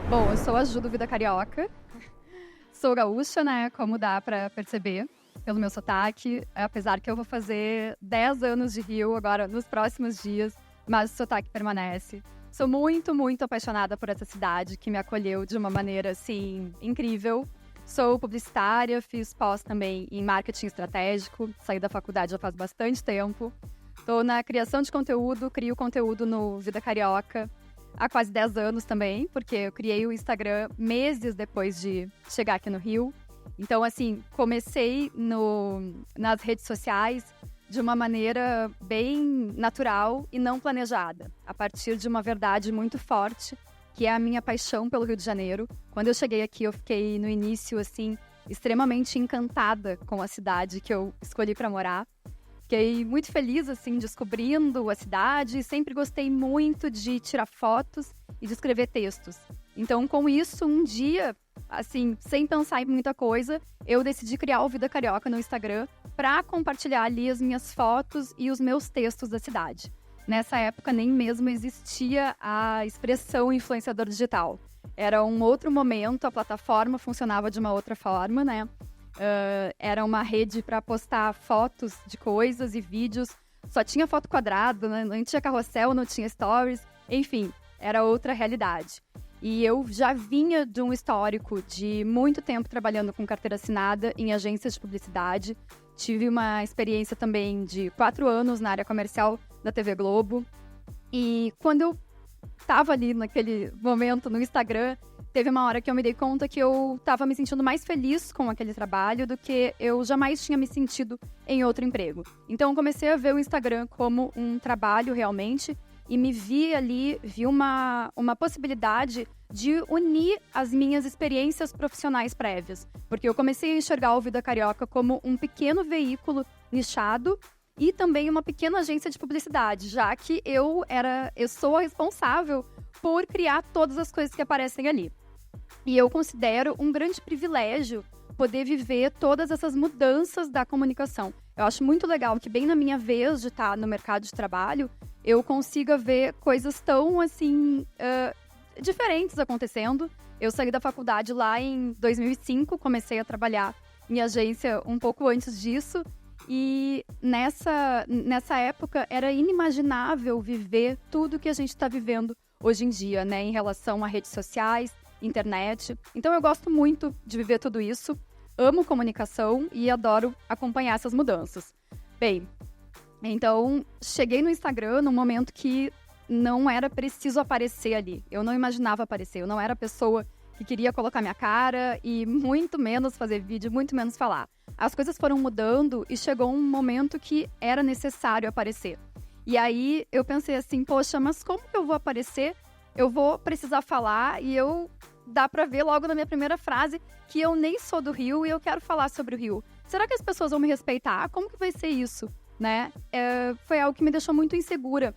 Bom, eu sou a Ju do Vida Carioca. Sou gaúcha, né? Como dá pra perceber pelo meu sotaque. Apesar que eu vou fazer 10 anos de Rio agora nos próximos dias, mas o sotaque permanece. Sou muito, muito apaixonada por essa cidade que me acolheu de uma maneira, assim, incrível. Sou publicitária, fiz pós também em marketing estratégico. Saí da faculdade já faz bastante tempo. Estou na criação de conteúdo, crio conteúdo no Vida Carioca há quase 10 anos também, porque eu criei o Instagram meses depois de chegar aqui no Rio. Então, assim, comecei nas redes sociais de uma maneira bem natural e não planejada, a partir de uma verdade muito forte, que é a minha paixão pelo Rio de Janeiro. Quando eu cheguei aqui, eu fiquei, no início, assim, extremamente encantada com a cidade que eu escolhi para morar. Fiquei muito feliz, assim, descobrindo a cidade. Sempre gostei muito de tirar fotos e de escrever textos. Então, com isso, um dia, assim, sem pensar em muita coisa, eu decidi criar o Vida Carioca no Instagram para compartilhar ali as minhas fotos e os meus textos da cidade. Nessa época, nem mesmo existia a expressão influenciador digital. Era um outro momento, a plataforma funcionava de uma outra forma, né? Era uma rede para postar fotos de coisas e vídeos. Só tinha foto quadrada, né? Não tinha carrossel, não tinha stories. Enfim, era outra realidade. E eu já vinha de um histórico de muito tempo trabalhando com carteira assinada em agências de publicidade. Tive uma experiência também de 4 anos na área comercial da TV Globo. E quando eu estava ali naquele momento no Instagram, teve uma hora que eu me dei conta que eu estava me sentindo mais feliz com aquele trabalho do que eu jamais tinha me sentido em outro emprego. Então, eu comecei a ver o Instagram como um trabalho realmente e me vi uma possibilidade de unir as minhas experiências profissionais prévias. Porque eu comecei a enxergar o Vida Carioca como um pequeno veículo nichado e também uma pequena agência de publicidade, já que eu sou a responsável por criar todas as coisas que aparecem ali. E eu considero um grande privilégio poder viver todas essas mudanças da comunicação. Eu acho muito legal que, bem na minha vez de estar no mercado de trabalho, eu consiga ver coisas tão, assim, diferentes acontecendo. Eu saí da faculdade lá em 2005, comecei a trabalhar em agência um pouco antes disso. E nessa época era inimaginável viver tudo que a gente está vivendo hoje em dia, né? Em relação a redes sociais, internet. Então eu gosto muito de viver tudo isso, amo comunicação e adoro acompanhar essas mudanças. Bem, então cheguei no Instagram num momento que não era preciso aparecer ali. Eu não imaginava aparecer, eu não era a pessoa que queria colocar minha cara e muito menos fazer vídeo, muito menos falar. As coisas foram mudando e chegou um momento que era necessário aparecer. E aí eu pensei assim, poxa, mas como que eu vou aparecer? Eu vou precisar falar e dá pra ver logo na minha primeira frase que eu nem sou do Rio e eu quero falar sobre o Rio. Será que as pessoas vão me respeitar? Como que vai ser isso? Né? Foi algo que me deixou muito insegura.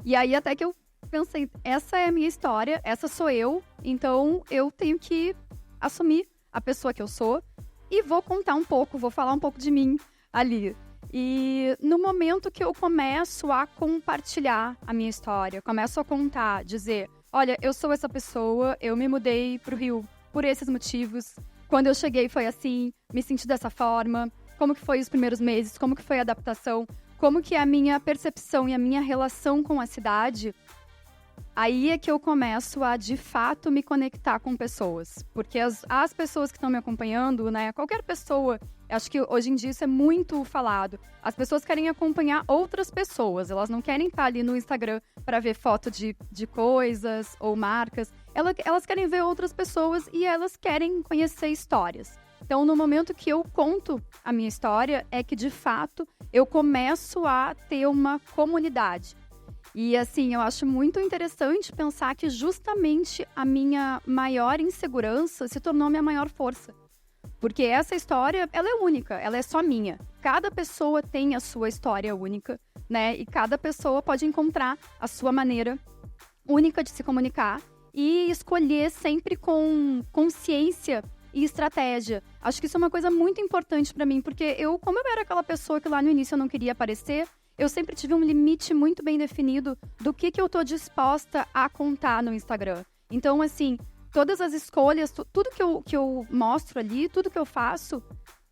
E aí até que eu pensei, essa é a minha história, essa sou eu, então eu tenho que assumir a pessoa que eu sou e vou contar um pouco, vou falar um pouco de mim ali. E no momento que eu começo a compartilhar a minha história, começo a contar, dizer, olha, eu sou essa pessoa, eu me mudei pro Rio por esses motivos, quando eu cheguei foi assim, me senti dessa forma, como que foi os primeiros meses, como que foi a adaptação, como que é a minha percepção e a minha relação com a cidade. Aí é que eu começo a, de fato, me conectar com pessoas. Porque as pessoas que estão me acompanhando, né? Qualquer pessoa, acho que hoje em dia isso é muito falado. As pessoas querem acompanhar outras pessoas. Elas não querem estar ali no Instagram para ver foto de coisas ou marcas. Elas querem ver outras pessoas e elas querem conhecer histórias. Então, no momento que eu conto a minha história, é que, de fato, eu começo a ter uma comunidade. E, assim, eu acho muito interessante pensar que justamente a minha maior insegurança se tornou minha maior força. Porque essa história, ela é única, ela é só minha. Cada pessoa tem a sua história única, né? E cada pessoa pode encontrar a sua maneira única de se comunicar e escolher sempre com consciência e estratégia. Acho que isso é uma coisa muito importante pra mim, porque como eu era aquela pessoa que lá no início eu não queria aparecer, eu sempre tive um limite muito bem definido do que eu tô disposta a contar no Instagram. Então, assim, todas as escolhas, tudo que eu mostro ali, tudo que eu faço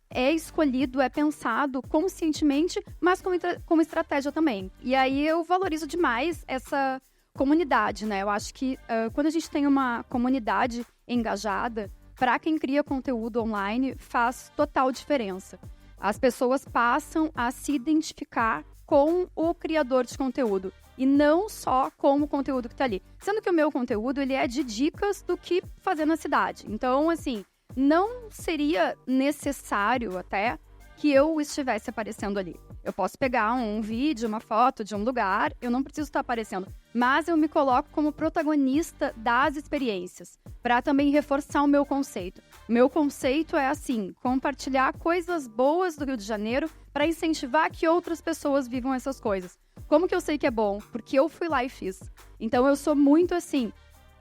é escolhido, é pensado conscientemente, mas como estratégia também. E aí eu valorizo demais essa comunidade, né? Eu acho que quando a gente tem uma comunidade engajada, para quem cria conteúdo online, faz total diferença. As pessoas passam a se identificar com o criador de conteúdo e não só com o conteúdo que está ali. Sendo que o meu conteúdo, ele é de dicas do que fazer na cidade. Então, assim, não seria necessário até que eu estivesse aparecendo ali. Eu posso pegar um vídeo, uma foto de um lugar, eu não preciso estar aparecendo, mas eu me coloco como protagonista das experiências, para também reforçar o meu conceito. O meu conceito é assim, compartilhar coisas boas do Rio de Janeiro para incentivar que outras pessoas vivam essas coisas. Como que eu sei que é bom? Porque eu fui lá e fiz. Então eu sou muito assim,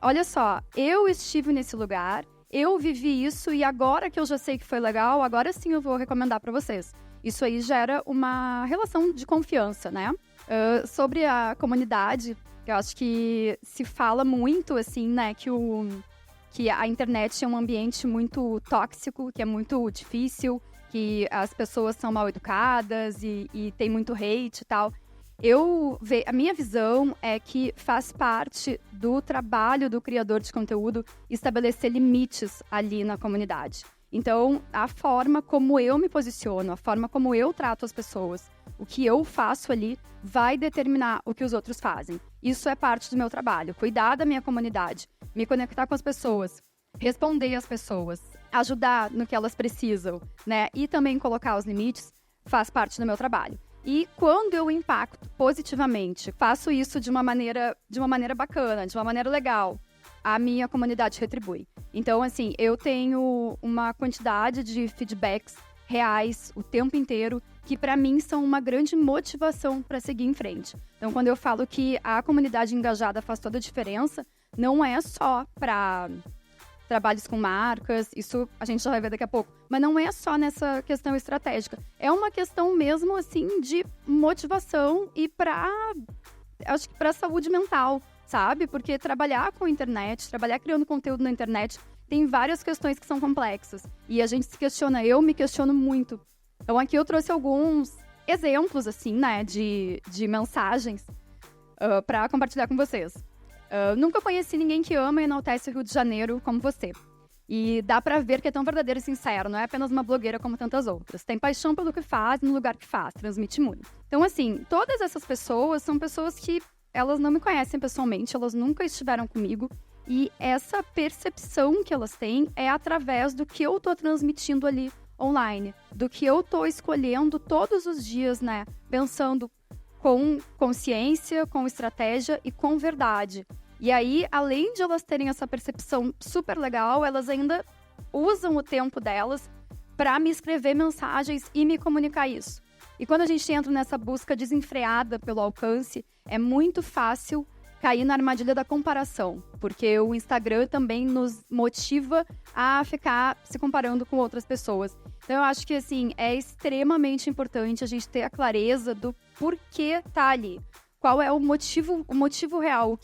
olha só, eu estive nesse lugar, eu vivi isso e agora que eu já sei que foi legal, agora sim eu vou recomendar para vocês. Isso aí gera uma relação de confiança, né? Sobre a comunidade, eu acho que se fala muito, assim, né, que a internet é um ambiente muito tóxico, que é muito difícil, que as pessoas são mal educadas e tem muito hate e tal. A minha visão é que faz parte do trabalho do criador de conteúdo estabelecer limites ali na comunidade. Então, a forma como eu me posiciono, a forma como eu trato as pessoas, o que eu faço ali, vai determinar o que os outros fazem. Isso é parte do meu trabalho, cuidar da minha comunidade, me conectar com as pessoas, responder às pessoas, ajudar no que elas precisam, né? E também colocar os limites, faz parte do meu trabalho. E quando eu impacto positivamente, faço isso de uma maneira bacana, de uma maneira legal, a minha comunidade retribui. Então, assim, eu tenho uma quantidade de feedbacks reais o tempo inteiro que, para mim, são uma grande motivação para seguir em frente. Então, quando eu falo que a comunidade engajada faz toda a diferença, não é só para trabalhos com marcas, isso a gente já vai ver daqui a pouco, mas não é só nessa questão estratégica. É uma questão mesmo, assim, de motivação e acho que para saúde mental, sabe? Porque trabalhar com internet, trabalhar criando conteúdo na internet, tem várias questões que são complexas. E a gente se questiona, eu me questiono muito. Então aqui eu trouxe alguns exemplos, assim, né, de mensagens para compartilhar com vocês. Nunca conheci ninguém que ama e enaltece o Rio de Janeiro como você. E dá pra ver que é tão verdadeiro e sincero, não é apenas uma blogueira como tantas outras. Tem paixão pelo que faz, no lugar que faz, transmite muito. Então, assim, todas essas pessoas são pessoas que elas não me conhecem pessoalmente, elas nunca estiveram comigo. E essa percepção que elas têm é através do que eu tô transmitindo ali online, do que eu tô escolhendo todos os dias, né? Pensando com consciência, com estratégia e com verdade. E aí, além de elas terem essa percepção super legal, elas ainda usam o tempo delas para me escrever mensagens e me comunicar isso. E quando a gente entra nessa busca desenfreada pelo alcance, é muito fácil cair na armadilha da comparação, porque o Instagram também nos motiva a ficar se comparando com outras pessoas. Então, eu acho que, assim, é extremamente importante a gente ter a clareza do porquê tá ali. Qual é o motivo real?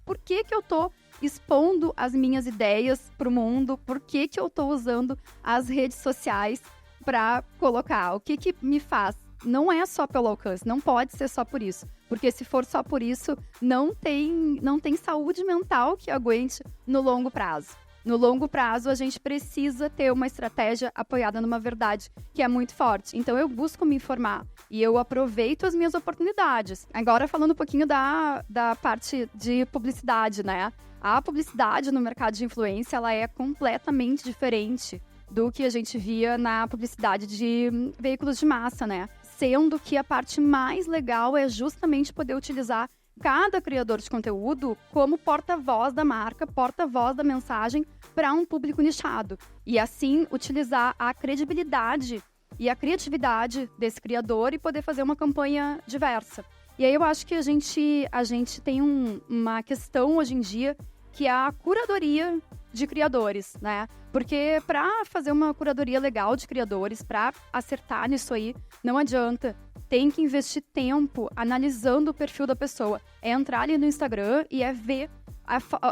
Por que eu tô expondo as minhas ideias pro mundo? Por que eu tô usando as redes sociais para colocar? O que me faz? Não é só pelo alcance, não pode ser só por isso. Porque se for só por isso, não tem saúde mental que aguente no longo prazo. No longo prazo, a gente precisa ter uma estratégia apoiada numa verdade que é muito forte. Então, eu busco me informar e eu aproveito as minhas oportunidades. Agora, falando um pouquinho da parte de publicidade, né? A publicidade no mercado de influência, ela é completamente diferente do que a gente via na publicidade de veículos de massa, né? Sendo que a parte mais legal é justamente poder utilizar cada criador de conteúdo como porta-voz da marca, porta-voz da mensagem para um público nichado. E assim, utilizar a credibilidade e a criatividade desse criador e poder fazer uma campanha diversa. E aí eu acho que a gente tem uma questão hoje em dia que é a curadoria de criadores, né? Porque para fazer uma curadoria legal de criadores, para acertar nisso aí, não adianta. Tem que investir tempo analisando o perfil da pessoa. É entrar ali no Instagram e é ver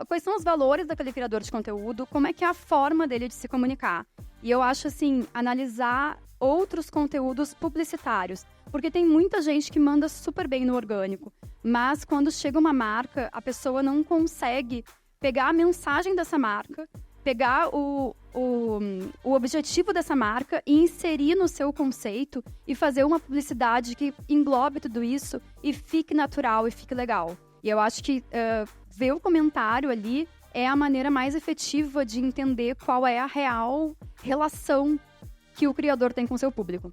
quais são os valores daquele criador de conteúdo, como é que é a forma dele de se comunicar. E eu acho, assim, analisar outros conteúdos publicitários. Porque tem muita gente que manda super bem no orgânico, mas quando chega uma marca, a pessoa não consegue pegar a mensagem dessa marca, pegar o objetivo dessa marca e inserir no seu conceito e fazer uma publicidade que englobe tudo isso e fique natural e fique legal. E eu acho que ver o comentário ali é a maneira mais efetiva de entender qual é a real relação que o criador tem com o seu público.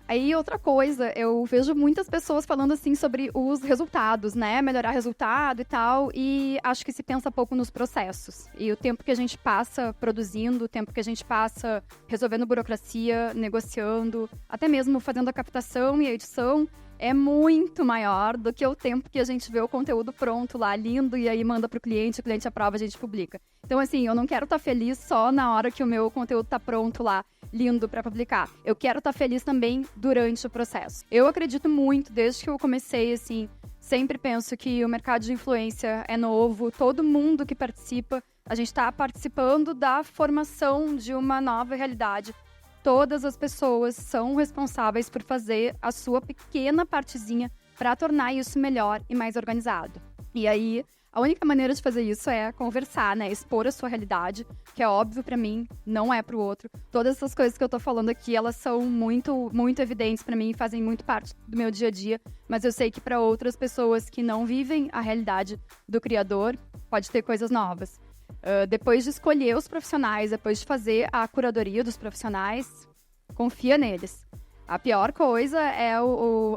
Aí, outra coisa, eu vejo muitas pessoas falando, assim, sobre os resultados, né? Melhorar resultado e tal, e acho que se pensa pouco nos processos. E o tempo que a gente passa produzindo, o tempo que a gente passa resolvendo burocracia, negociando, até mesmo fazendo a captação e a edição, é muito maior do que o tempo que a gente vê o conteúdo pronto lá, lindo, e aí manda pro cliente, o cliente aprova, a gente publica. Então, assim, eu não quero estar feliz só na hora que o meu conteúdo tá pronto lá, lindo para publicar. Eu quero estar feliz também durante o processo. Eu acredito muito, desde que eu comecei, assim, sempre penso que o mercado de influência é novo, todo mundo que participa, a gente está participando da formação de uma nova realidade. Todas as pessoas são responsáveis por fazer a sua pequena partezinha para tornar isso melhor e mais organizado. E aí, a única maneira de fazer isso é conversar, né? Expor a sua realidade, que é óbvio para mim, não é para o outro. Todas essas coisas que eu tô falando aqui, elas são muito, muito evidentes para mim, fazem muito parte do meu dia a dia, mas eu sei que para outras pessoas que não vivem a realidade do criador, pode ter coisas novas. Depois de escolher os profissionais, depois de fazer a curadoria dos profissionais, confia neles. A pior coisa é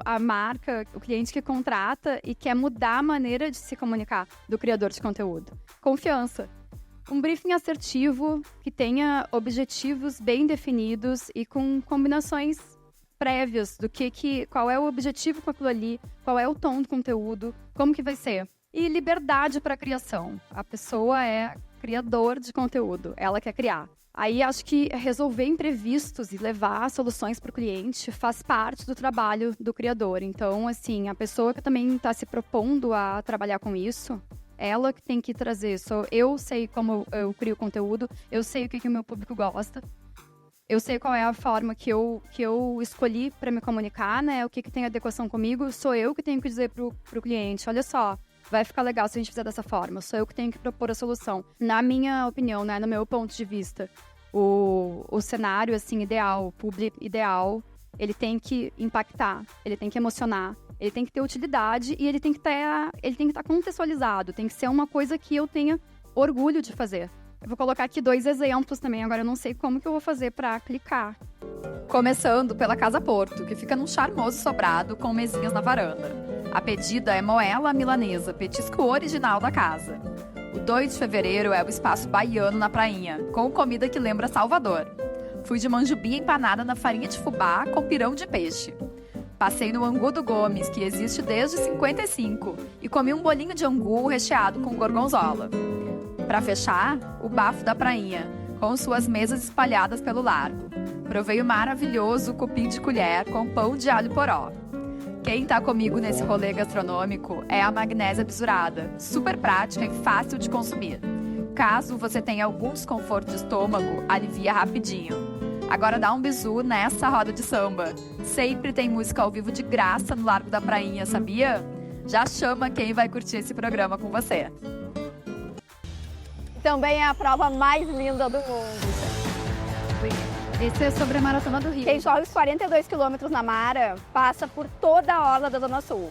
a marca, o cliente que contrata e quer mudar a maneira de se comunicar do criador de conteúdo. Confiança. Um briefing assertivo que tenha objetivos bem definidos e com combinações prévias do qual é o objetivo com aquilo ali, qual é o tom do conteúdo, como que vai ser. E liberdade para criação. A pessoa é criador de conteúdo, ela quer criar. Aí acho que resolver imprevistos e levar soluções para o cliente faz parte do trabalho do criador. Então, assim, a pessoa que também está se propondo a trabalhar com isso, ela que tem que trazer. Eu sei como eu crio conteúdo, eu sei o que o meu público gosta, eu sei qual é a forma que eu escolhi para me comunicar, né? O que tem adequação comigo, sou eu que tenho que dizer pro cliente, olha só, vai ficar legal se a gente fizer dessa forma. Sou eu que tenho que propor a solução. Na minha opinião, né, no meu ponto de vista, o cenário, assim, ideal, o público ideal, ele tem que impactar, ele tem que emocionar, ele tem que ter utilidade e ele tem que estar contextualizado. Tem que ser uma coisa que eu tenha orgulho de fazer. Eu vou colocar aqui 2 exemplos também. Agora eu não sei como que eu vou fazer para clicar. Começando pela Casa Porto, que fica num charmoso sobrado com mesinhas na varanda. A pedida é moela milanesa, petisco original da casa. O 2 de fevereiro é o espaço baiano na prainha, com comida que lembra Salvador. Fui de manjubi empanada na farinha de fubá com pirão de peixe. Passei no Angu do Gomes, que existe desde 55, e comi um bolinho de angu recheado com gorgonzola. Para fechar, o Bafo da Prainha, com suas mesas espalhadas pelo largo. Provei o maravilhoso cupim de colher com pão de alho poró. Quem tá comigo nesse rolê gastronômico é a magnésia bisurada, super prática e fácil de consumir. Caso você tenha algum desconforto de estômago, alivia rapidinho. Agora dá um bisu nessa roda de samba. Sempre tem música ao vivo de graça no Largo da Prainha, sabia? Já chama quem vai curtir esse programa com você. Também é a prova mais linda do mundo. Esse é sobre a Maratona do Rio. Quem joga os 42 quilômetros na Mara passa por toda a orla da Zona Sul.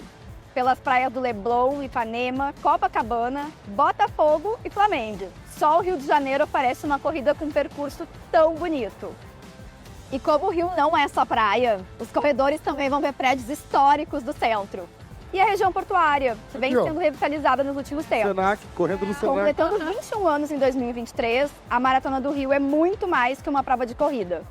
Pelas praias do Leblon, Ipanema, Copacabana, Botafogo e Flamengo. Só o Rio de Janeiro oferece uma corrida com um percurso tão bonito. E como o Rio não é só praia, os corredores também vão ver prédios históricos do centro. E a região portuária, que vem sendo revitalizada nos últimos tempos. Senac, correndo no Senac. Completando 21 anos em 2023, a Maratona do Rio é muito mais que uma prova de corrida.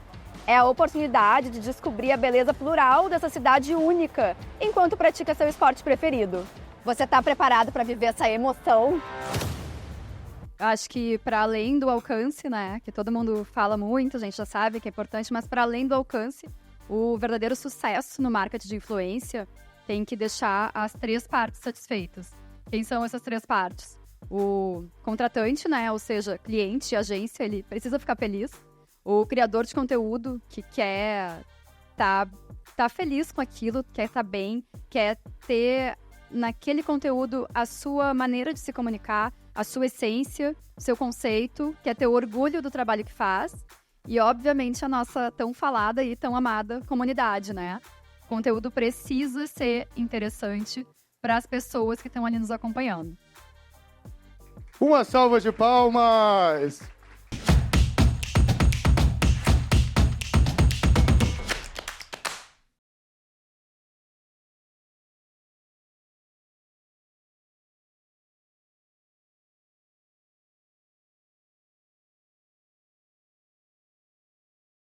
É a oportunidade de descobrir a beleza plural dessa cidade única, enquanto pratica seu esporte preferido. Você está preparado para viver essa emoção? Acho que para além do alcance, né, que todo mundo fala muito, a gente já sabe que é importante, mas para além do alcance, o verdadeiro sucesso no marketing de influência tem que deixar as 3 partes satisfeitas. Quem são essas 3 partes? O contratante, né, ou seja, cliente, agência, ele precisa ficar feliz. O criador de conteúdo que quer tá feliz com aquilo, quer estar bem, quer ter naquele conteúdo a sua maneira de se comunicar, a sua essência, seu conceito, quer ter orgulho do trabalho que faz. E, obviamente, a nossa tão falada e tão amada comunidade, né? O conteúdo precisa ser interessante para as pessoas que estão ali nos acompanhando. Uma salva de palmas!